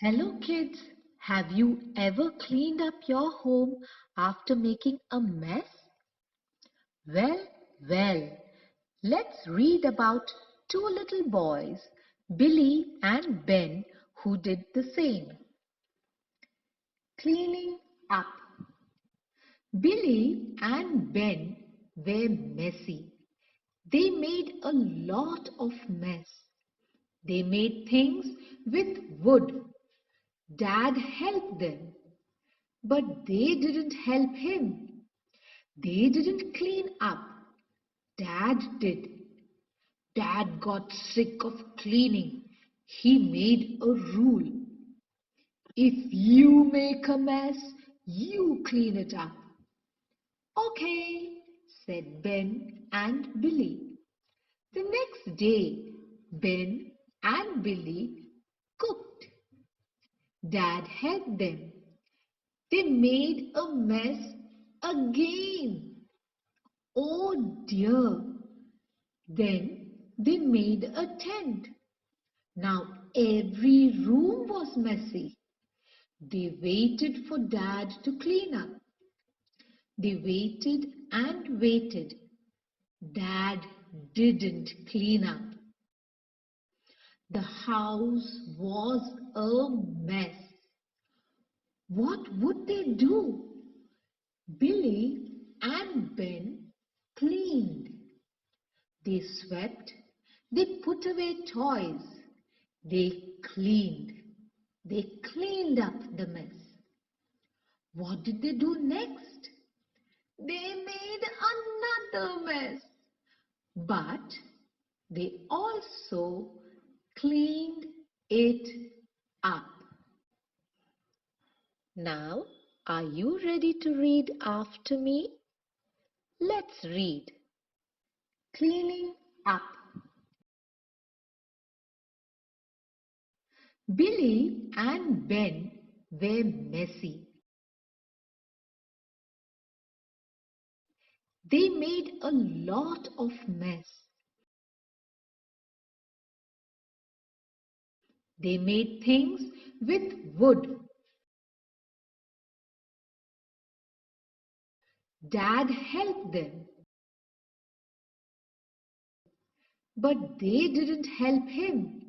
Hello kids, have you ever cleaned up your home after making a mess? Well, well, let's read about two little boys, Billy and Ben, who did the same. Cleaning up. Billy and Ben were messy. They made a lot of mess. They made things with wood. Dad helped them. But they didn't help him. They didn't clean up. Dad did. Dad got sick of cleaning. He made a rule. If you make a mess, you clean it up. Okay, said Ben and Billy. The next day, Ben and Billy cooked. Dad helped them. They made a mess again. Oh dear! Then they made a tent. Now every room was messy. They waited for Dad to clean up. They waited and waited. Dad didn't clean up. The house was a mess. What would they do? Billy and Ben cleaned. They swept, they put away toys, they cleaned. They cleaned up the mess. What did they do next? They made another mess. But they also cleaned it up. Now, are you ready to read after me? Let's read. Cleaning up. Billy and Ben were messy. They made a lot of mess. They made things with wood. Dad helped them. But they didn't help him.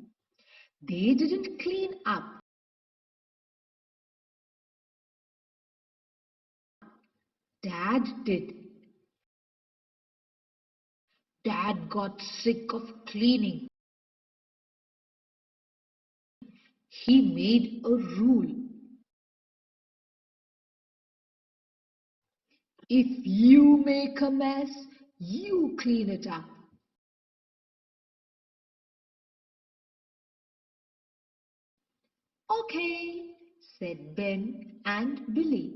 They didn't clean up. Dad did. Dad got sick of cleaning. He made a rule. If you make a mess, you clean it up. Okay, said Ben and Billy.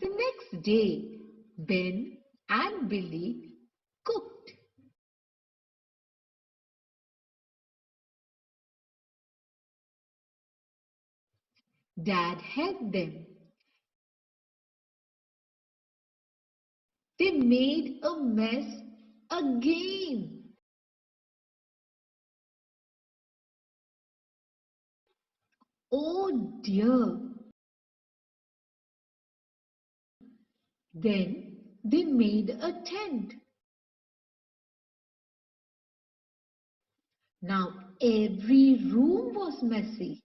The next day, Ben and Billy cooked. Dad helped them. They made a mess again. Oh dear! Then they made a tent. Now every room was messy.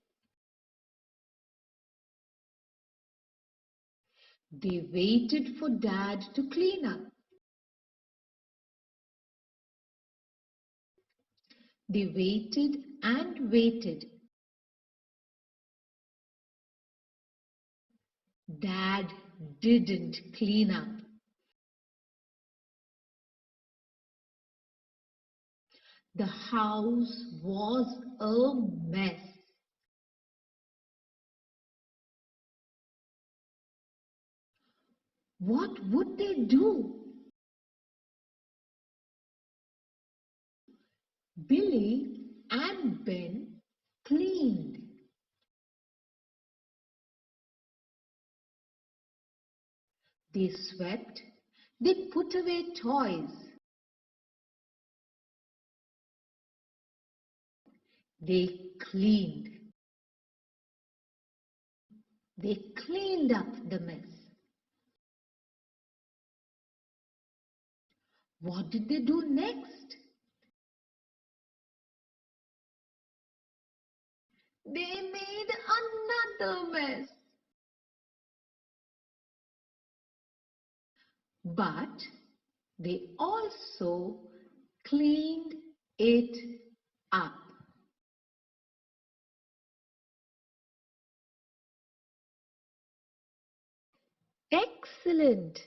They waited for Dad to clean up. They waited and waited. Dad didn't clean up. The house was a mess. What would they do? Billy and Ben cleaned. They swept. They put away toys. They cleaned. They cleaned up the mess. What did they do next? They made another mess. But they also cleaned it up. Excellent!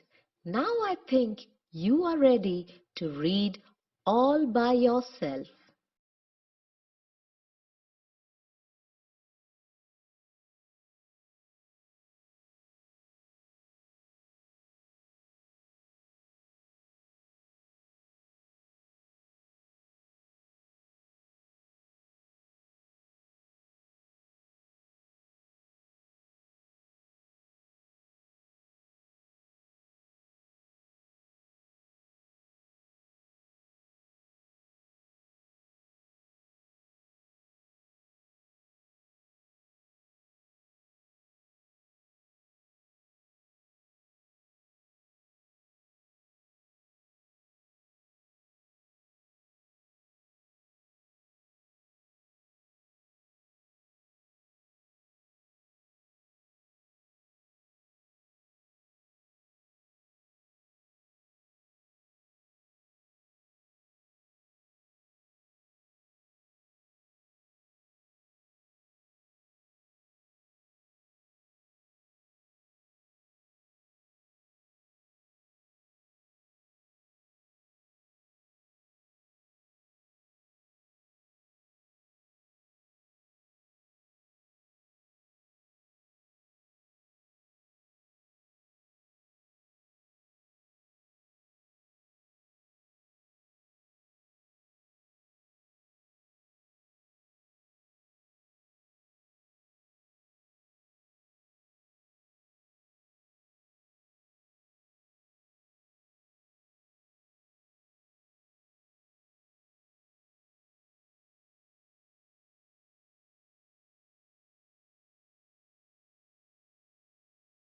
Now I think you are ready to read all by yourself.